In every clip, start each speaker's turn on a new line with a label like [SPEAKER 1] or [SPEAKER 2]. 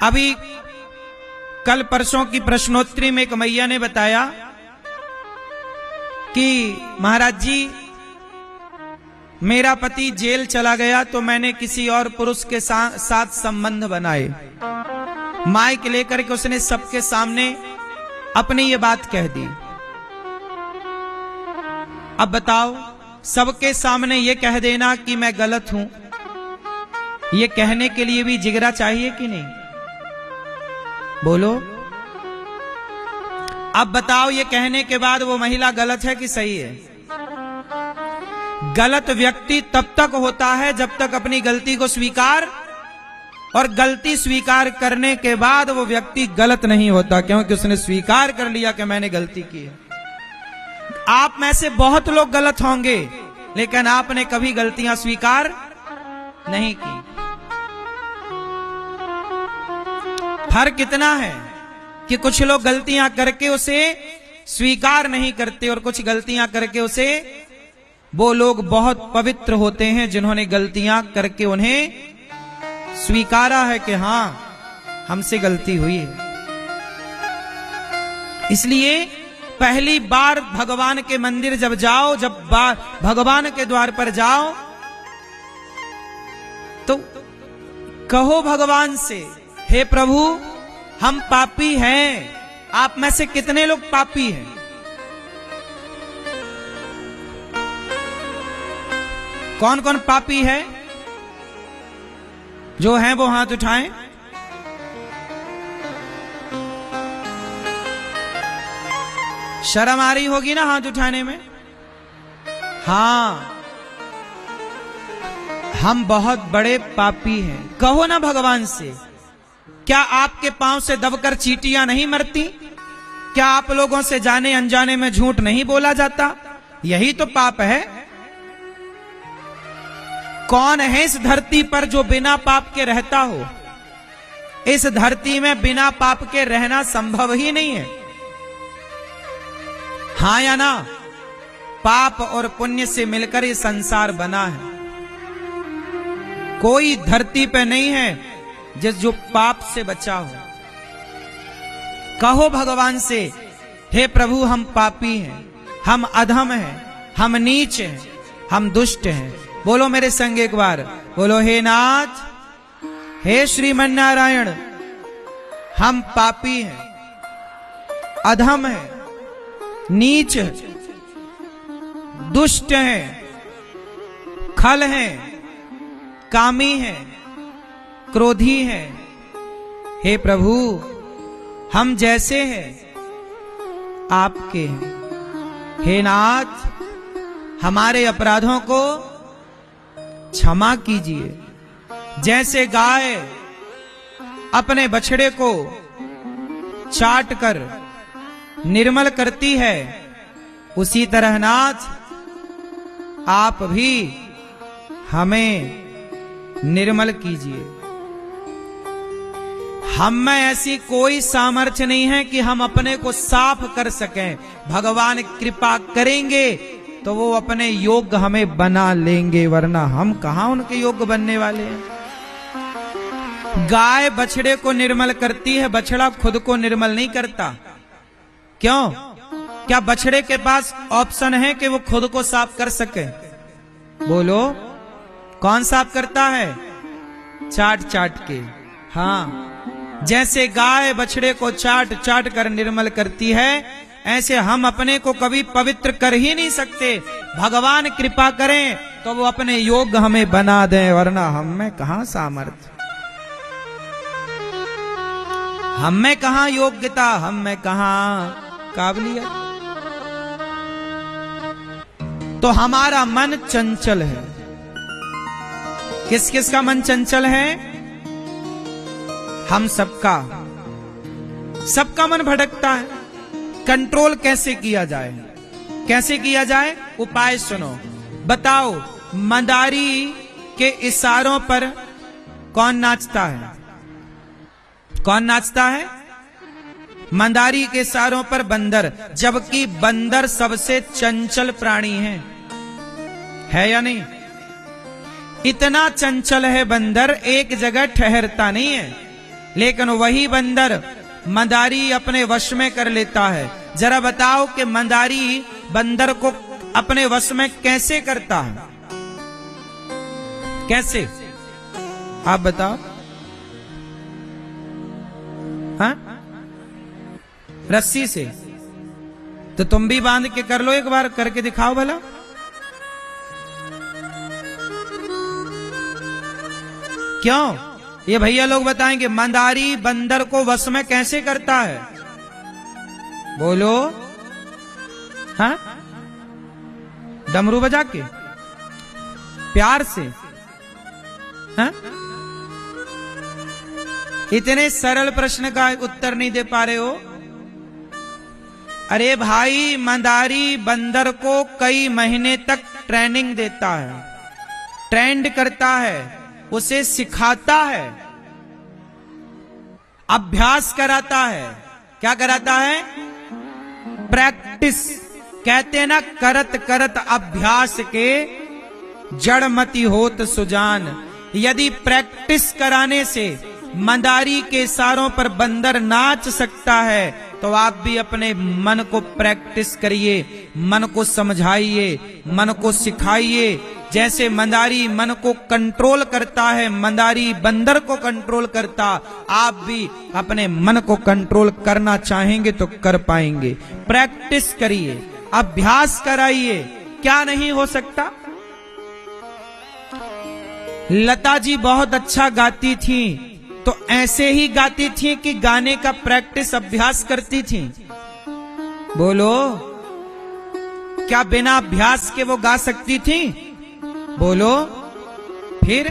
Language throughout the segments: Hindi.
[SPEAKER 1] अभी कल परसों की प्रश्नोत्तरी में एक मैया ने बताया कि महाराज जी, मेरा पति जेल चला गया तो मैंने किसी और पुरुष के साथ संबंध बनाए। माइक लेकर के उसने सबके सामने अपनी ये बात कह दी। अब बताओ, सबके सामने ये कह देना कि मैं गलत हूं, ये कहने के लिए भी जिगरा चाहिए कि नहीं? बोलो। अब बताओ, ये कहने के बाद वो महिला गलत है कि सही है? गलत व्यक्ति तब तक होता है जब तक अपनी गलती को स्वीकार, और गलती स्वीकार करने के बाद वो व्यक्ति गलत नहीं होता, क्योंकि उसने स्वीकार कर लिया कि मैंने गलती की है। आप में से बहुत लोग गलत होंगे, लेकिन आपने कभी गलतियां स्वीकार नहीं की। फर्क इतना है कि कुछ लोग गलतियां करके उसे स्वीकार नहीं करते, और कुछ गलतियां करके उसे, वो लोग बहुत पवित्र होते हैं जिन्होंने गलतियां करके उन्हें स्वीकारा है कि हां, हमसे गलती हुई है। इसलिए पहली बार भगवान के मंदिर जब जाओ, जब भगवान के द्वार पर जाओ, तो कहो भगवान से, हे प्रभु, हम पापी हैं। आप में से कितने लोग पापी हैं? कौन कौन पापी है? जो हैं वो हाथ उठाएं। शर्म आ रही होगी ना हाथ उठाने में? हां, हम बहुत बड़े पापी हैं। कहो ना भगवान से। क्या आपके पांव से दबकर चींटियां नहीं मरती? क्या आप लोगों से जाने अनजाने में झूठ नहीं बोला जाता? यही तो पाप है। कौन है इस धरती पर जो बिना पाप के रहता हो? इस धरती में बिना पाप के रहना संभव ही नहीं है। हां या ना? पाप और पुण्य से मिलकर ये संसार बना है। कोई धरती पे नहीं है जो पाप से बचा हो। कहो भगवान से, हे प्रभु, हम पापी हैं, हम अधम हैं, हम नीच हैं, हम दुष्ट हैं। बोलो मेरे संग एक बार, बोलो, हे नाथ, हे श्रीमन नारायण, हम पापी हैं, अधम हैं, नीच हैं, दुष्ट हैं, खल हैं, कामी हैं, क्रोधी हैं। हे प्रभु, हम जैसे हैं आपके हैं। हे नाथ, हमारे अपराधों को क्षमा कीजिए। जैसे गाय अपने बछड़े को चाट कर निर्मल करती है, उसी तरह नाथ आप भी हमें निर्मल कीजिए। हम में ऐसी कोई सामर्थ्य नहीं है कि हम अपने को साफ कर सकें। भगवान कृपा करेंगे तो वो अपने योग्य हमें बना लेंगे, वरना हम कहां उनके योग्य बनने वाले हैं। गाय बछड़े को निर्मल करती है, बछड़ा खुद को निर्मल नहीं करता। क्यों? क्या बछड़े के पास ऑप्शन है कि वो खुद को साफ कर सके? बोलो, कौन साफ करता है? चाट चाट के। हाँ, जैसे गाय बछड़े को चाट चाट कर निर्मल करती है, ऐसे हम अपने को कभी पवित्र कर ही नहीं सकते। भगवान कृपा करें तो वो अपने योग्य हमें बना दें, वरना हम में कहां सामर्थ्य, हम में कहां योग्यता, हम में कहां काबिलियत। तो हमारा मन चंचल है। किस किस का मन चंचल है? हम सबका। सबका मन भटकता है। कंट्रोल कैसे किया जाए? कैसे किया जाए? उपाय सुनो। बताओ, मंदारी के इशारों पर कौन नाचता है? कौन नाचता है? मंदारी के इशारों पर बंदर, जबकि बंदर सबसे चंचल प्राणी है या नहीं? इतना चंचल है बंदर, एक जगह ठहरता नहीं है। लेकिन वही बंदर मंदारी अपने वश में कर लेता है। जरा बताओ कि मंदारी बंदर को अपने वश में कैसे करता है? कैसे? आप बताओ। हाँ? रस्सी से। तो तुम भी बांध के कर लो, एक बार करके दिखाओ भला। क्यों? ये भैया लोग बताएंगे मंदारी बंदर को वश में कैसे करता है। बोलो। हाँ? डमरू बजा के, प्यार से। हाँ? इतने सरल प्रश्न का उत्तर नहीं दे पा रहे हो? अरे भाई, मंदारी बंदर को कई महीने तक ट्रेनिंग देता है, ट्रेंड करता है, उसे सिखाता है, अभ्यास कराता है। क्या कराता है? प्रैक्टिस। कहते हैं ना, करत करत अभ्यास के जड़ मति होत सुजान। यदि प्रैक्टिस कराने से मंदारी के इशारों पर बंदर नाच सकता है, तो आप भी अपने मन को प्रैक्टिस करिए, मन को समझाइए, मन को सिखाइए। जैसे मंदारी मन को कंट्रोल करता है, मंदारी बंदर को कंट्रोल करता, आप भी अपने मन को कंट्रोल करना चाहेंगे तो कर पाएंगे। प्रैक्टिस करिए, अभ्यास कराइए। क्या नहीं हो सकता? लता जी बहुत अच्छा गाती थी, तो ऐसे ही गाती थी कि गाने का प्रैक्टिस अभ्यास करती थी? बोलो। क्या बिना अभ्यास के वो गा सकती थी? बोलो। फिर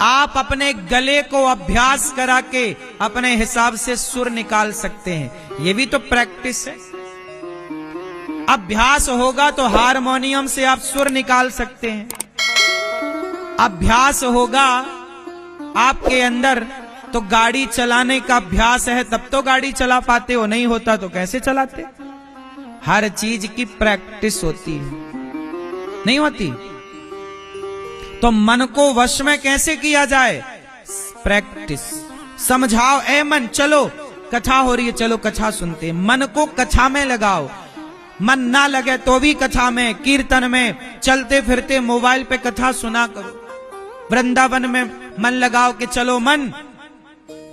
[SPEAKER 1] आप अपने गले को अभ्यास करा के अपने हिसाब से सुर निकाल सकते हैं। ये भी तो प्रैक्टिस है। अभ्यास होगा तो हारमोनियम से आप सुर निकाल सकते हैं। अभ्यास होगा आपके अंदर तो गाड़ी चलाने का अभ्यास है, तब तो गाड़ी चला पाते हो, नहीं होता तो कैसे चलाते? हर चीज की प्रैक्टिस होती है, नहीं होती? तो मन को वश में कैसे किया जाए? प्रैक्टिस। समझाओ, ए मन चलो, कथा हो रही है, चलो कथा सुनते हैं। मन को कथा में लगाओ। मन ना लगे तो भी कथा में, कीर्तन में, चलते फिरते मोबाइल पे कथा सुना करो। वृंदावन में मन लगाओ कि चलो मन,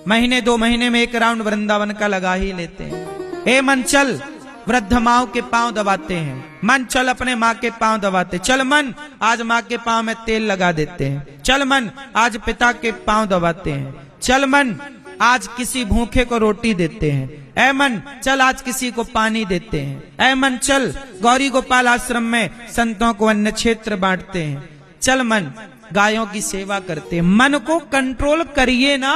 [SPEAKER 1] महीने 2 महीने में एक राउंड वृंदावन का लगा ही लेते हैं। ए मन चल, वृद्ध माओ के पांव दबाते हैं। मन चल, अपने माँ के पांव दबाते। चल मन, आज माँ के पांव में तेल लगा देते हैं। चल मन, आज पिता के पांव दबाते हैं। चल मन, आज किसी भूखे को रोटी देते हैं। ऐ मन चल, आज किसी को पानी देते हैं। ऐ मन चल, गौरी गोपाल आश्रम में संतों को अन्न क्षेत्र बांटते हैं। चल मन, गायों की सेवा करते हैं। मन को कंट्रोल करिए ना।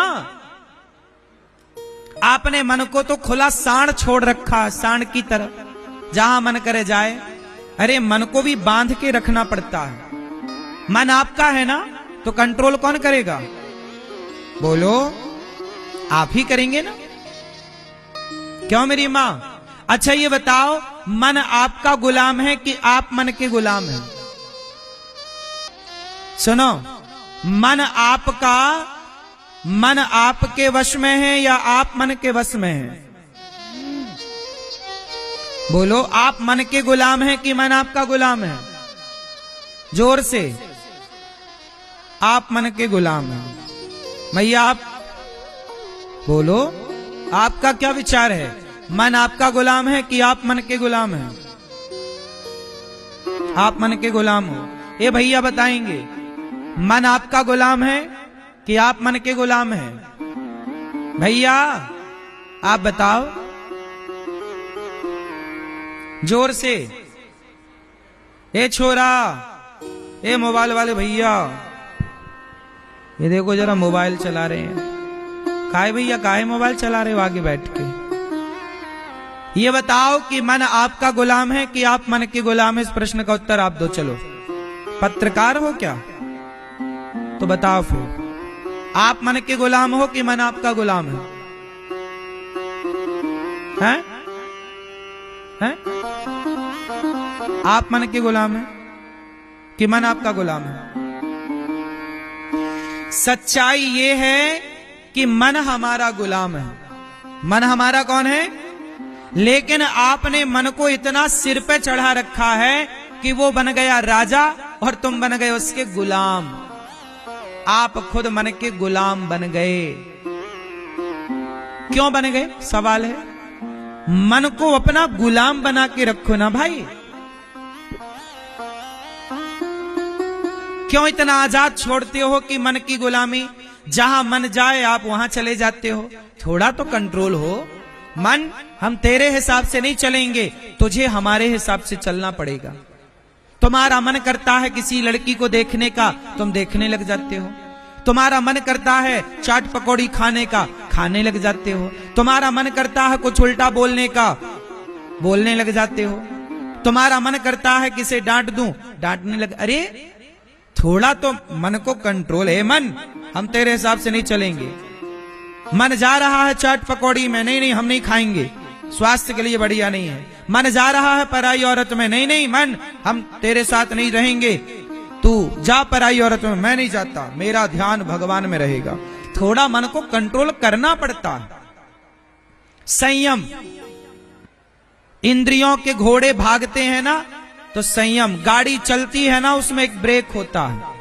[SPEAKER 1] आपने मन को तो खुला सांड छोड़ रखा, सांड की तरह, जहां मन करे जाए। अरे मन को भी बांध के रखना पड़ता है। मन आपका है ना, तो कंट्रोल कौन करेगा? बोलो। आप ही करेंगे ना? क्यों मेरी मां? अच्छा ये बताओ, मन आपका गुलाम है कि आप मन के गुलाम हैं? सुनो, मन आपका, मन आपके वश में है या आप मन के वश में है? बोलो। आप मन के गुलाम हैं कि मन आपका गुलाम है? जोर से। आप मन के गुलाम हैं। भैया आप बोलो, आपका क्या विचार है? मन आपका गुलाम है कि आप मन के गुलाम हैं? आप मन के गुलाम हो। ये भैया बताएंगे, मन आपका गुलाम है कि आप मन के गुलाम हैं? भैया आप बताओ जोर से। ए छोरा, ए मोबाइल वाले भैया, ये देखो जरा मोबाइल चला रहे हैं। काहे भैया, काहे मोबाइल चला रहे हो आगे बैठ के? ये बताओ कि मन आपका गुलाम है कि आप मन के गुलाम है? इस प्रश्न का उत्तर आप दो। चलो, पत्रकार हो क्या? तो बताओ फिर, आप मन के गुलाम हो कि मन आपका गुलाम है? हैं? हैं? आप मन के गुलाम है कि मन आपका गुलाम है? सच्चाई ये है कि मन हमारा गुलाम है। मन हमारा कौन है? लेकिन आपने मन को इतना सिर पे चढ़ा रखा है कि वो बन गया राजा और तुम बन गए उसके गुलाम। आप खुद मन के गुलाम बन गए। क्यों बन गए? सवाल है। मन को अपना गुलाम बना के रखो ना भाई। क्यों इतना आजाद छोड़ते हो कि मन की गुलामी? जहां मन जाए आप वहां चले जाते हो। थोड़ा तो कंट्रोल हो। मन, हम तेरे हिसाब से नहीं चलेंगे, तुझे हमारे हिसाब से चलना पड़ेगा। तुम्हारा मन करता है किसी लड़की को देखने का, तुम देखने लग जाते हो। तुम्हारा मन करता है चाट पकौड़ी खाने का, खाने लग जाते हो। तुम्हारा मन करता है कुछ उल्टा बोलने का, बोलने लग जाते हो। तुम्हारा मन करता है किसे डांट दूं, डांटने लग। अरे थोड़ा तो मन को कंट्रोल है। मन, हम तेरे हिसाब से नहीं चलेंगे। मन जा रहा है चाट पकौड़ी में, नहीं नहीं हम नहीं खाएंगे, स्वास्थ्य के लिए बढ़िया नहीं है। मन जा रहा है पराई औरत में, नहीं नहीं मन, हम तेरे साथ नहीं रहेंगे, तू जा पराई औरत में, मैं नहीं जाता, मेरा ध्यान भगवान में रहेगा। थोड़ा मन को कंट्रोल करना पड़ता है। संयम। इंद्रियों के घोड़े भागते हैं ना, तो संयम। गाड़ी चलती है ना, उसमें एक ब्रेक होता है,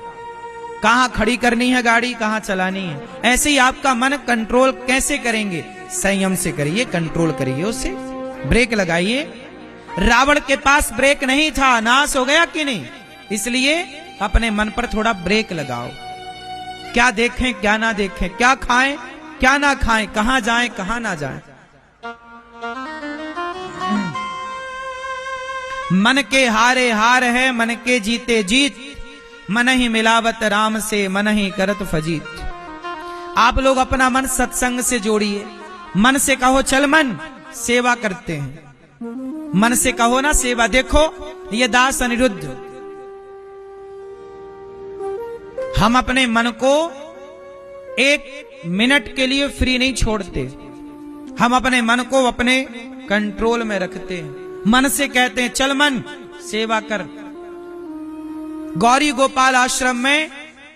[SPEAKER 1] कहां खड़ी करनी है गाड़ी, कहां चलानी है। ऐसे ही आपका मन कंट्रोल कैसे करेंगे? संयम से करिए, कंट्रोल करिए उसे, ब्रेक लगाइए। रावण के पास ब्रेक नहीं था, नाश हो गया कि नहीं? इसलिए अपने मन पर थोड़ा ब्रेक लगाओ। क्या देखें क्या ना देखें, क्या खाएं क्या ना खाएं, कहां जाएं कहां ना जाएं। मन के हारे हार है, मन के जीते जीत, मन ही मिलावत राम से, मन ही करत फजीत। आप लोग अपना मन सत्संग से जोड़िए। मन से कहो चल मन, सेवा करते हैं। मन से कहो ना सेवा। देखो ये दास अनिरुद्ध, हम अपने मन को एक मिनट के लिए फ्री नहीं छोड़ते। हम अपने मन को अपने कंट्रोल में रखते हैं। मन से कहते हैं चल मन, सेवा कर। गौरी गोपाल आश्रम में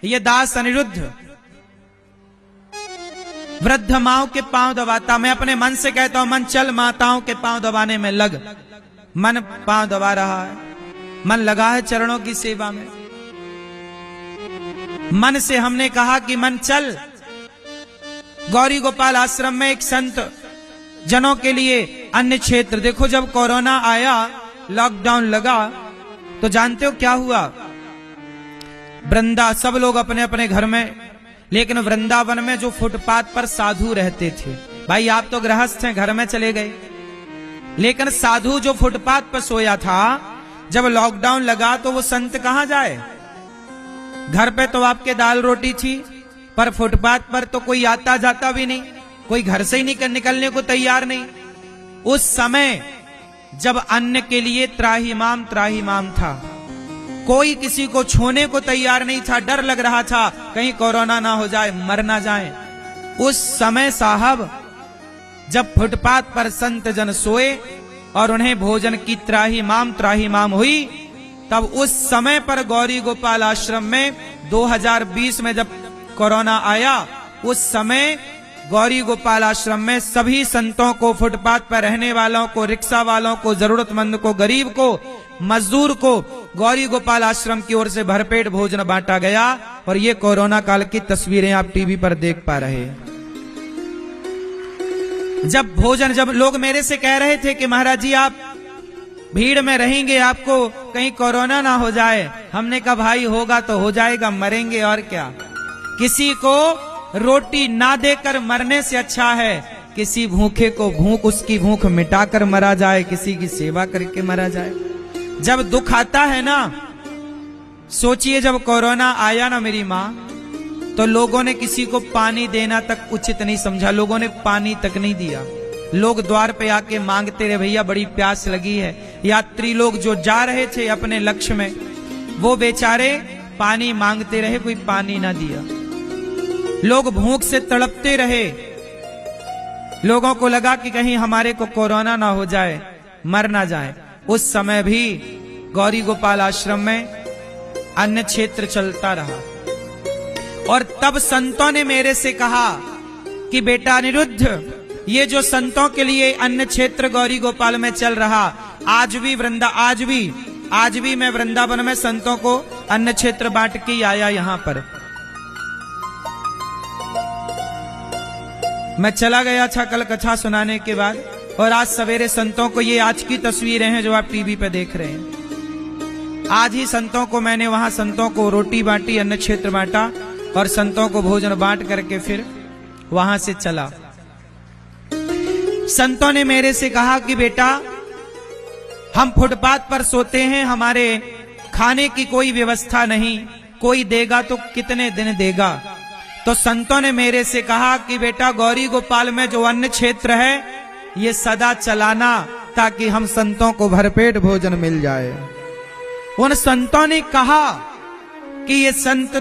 [SPEAKER 1] ये दास अनिरुद्ध वृद्ध माओं के पांव दबाता। मैं अपने मन से कहता हूं मन चल माताओं के पांव दबाने में लग। मन पांव दबा रहा है, मन लगा है चरणों की सेवा में। मन से हमने कहा कि मन चल गौरी गोपाल आश्रम में एक संत जनों के लिए अन्य क्षेत्र। देखो जब कोरोना आया, लॉकडाउन लगा, तो जानते हो क्या हुआ? वृंदा सब लोग अपने अपने घर में, लेकिन वृंदावन में जो फुटपाथ पर साधु रहते थे, भाई आप तो गृहस्थ हैं, घर में चले गए, लेकिन साधु जो फुटपाथ पर सोया था, जब लॉकडाउन लगा तो वो संत कहां जाए? घर पे तो आपके दाल रोटी थी, पर फुटपाथ पर तो कोई आता जाता भी नहीं, कोई घर से ही निकलने को तैयार नहीं। उस समय जब अन्न के लिए त्राहिमाम था, कोई किसी को छूने को तैयार नहीं था, डर लग रहा था कहीं कोरोना ना हो जाए, मर ना जाए। उस समय साहब जब फुटपाथ पर संत जन सोए और उन्हें भोजन की त्राहिमाम हुई, तब उस समय पर गौरी गोपाल आश्रम में 2020 में जब कोरोना आया, उस समय गौरी गोपाल आश्रम में सभी संतों को, फुटपाथ पर रहने वालों को, रिक्शा वालों को, जरूरतमंद को, गरीब को, मजदूर को गौरी गोपाल आश्रम की ओर से भरपेट भोजन बांटा गया। और ये कोरोना काल की तस्वीरें आप टीवी पर देख पा रहे हैं। जब लोग मेरे से कह रहे थे कि महाराज जी आप भीड़ में रहेंगे, आपको कहीं कोरोना ना हो जाए, हमने कहा भाई होगा तो हो जाएगा, मरेंगे और क्या। किसी को रोटी ना देकर मरने से अच्छा है किसी भूखे को उसकी भूख मिटाकर मरा जाए, किसी की सेवा करके मरा जाए। जब दुख आता है ना, सोचिए जब कोरोना आया ना मेरी माँ, तो लोगों ने किसी को पानी देना तक उचित नहीं समझा, लोगों ने पानी तक नहीं दिया। लोग द्वार पे आके मांगते रहे, भैया बड़ी प्यास लगी है। यात्री लोग जो जा रहे थे अपने लक्ष्य में, वो बेचारे पानी मांगते रहे, कोई पानी ना दिया। लोग भूख से तड़पते रहे, लोगों को लगा कि कहीं हमारे को कोरोना ना हो जाए, मर ना जाए। उस समय भी गौरी गोपाल आश्रम में अन्य क्षेत्र चलता रहा। और तब संतों ने मेरे से कहा कि बेटा अनिरुद्ध, ये जो संतों के लिए अन्न क्षेत्र गौरी गोपाल में चल रहा, आज भी मैं वृंदावन में संतों को अन्न क्षेत्र बांट के आया। यहां पर मैं चला गया था कल कथा सुनाने के बाद, और आज सवेरे संतों को, ये आज की तस्वीरें हैं जो आप टीवी पे देख रहे हैं, आज ही संतों को मैंने वहां संतों को रोटी बांटी, अन्न क्षेत्र बांटा और संतों को भोजन बांट करके फिर वहां से चला। संतों ने मेरे से कहा कि बेटा, हम फुटपाथ पर सोते हैं, हमारे खाने की कोई व्यवस्था नहीं, कोई देगा तो कितने दिन देगा। तो संतों ने मेरे से कहा कि बेटा, गौरी गोपाल में जो अन्न क्षेत्र है ये सदा चलाना, ताकि हम संतों को भरपेट भोजन मिल जाए। उन संतों ने कहा कि ये संत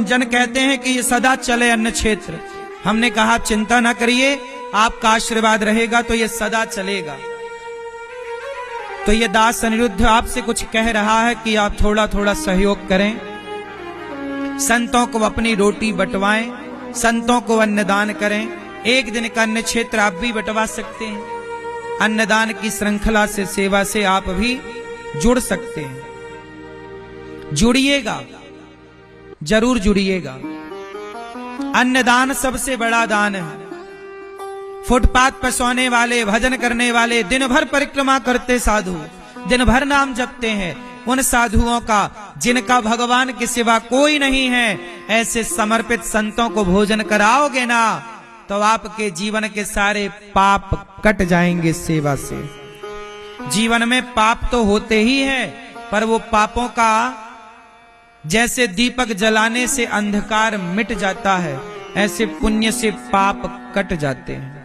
[SPEAKER 1] जन कहते हैं कि ये सदा चले अन्न क्षेत्र। हमने कहा चिंता ना करिए, आपका आशीर्वाद रहेगा तो ये सदा चलेगा। तो ये दास अनिरुद्ध आपसे कुछ कह रहा है कि आप थोड़ा थोड़ा सहयोग करें, संतों को अपनी रोटी बंटवाएं, संतों को अन्नदान करें। एक दिन का अन्न क्षेत्र आप भी बंटवा सकते हैं। अन्नदान की श्रृंखला से, सेवा से आप भी जुड़ सकते हैं। जुड़िएगा, जरूर जुड़िएगा। अन्नदान सबसे बड़ा दान है। फुटपाथ पर सोने वाले, भजन करने वाले, दिन भर परिक्रमा करते साधु, दिन भर नाम जपते हैं, उन साधुओं का जिनका भगवान के सिवा कोई नहीं है, ऐसे समर्पित संतों को भोजन कराओगे ना, तो आपके जीवन के सारे पाप कट जाएंगे सेवा से। जीवन में पाप तो होते ही हैं, पर वो पापों का जैसे दीपक जलाने से अंधकार मिट जाता है, ऐसे पुण्य से पाप कट जाते हैं।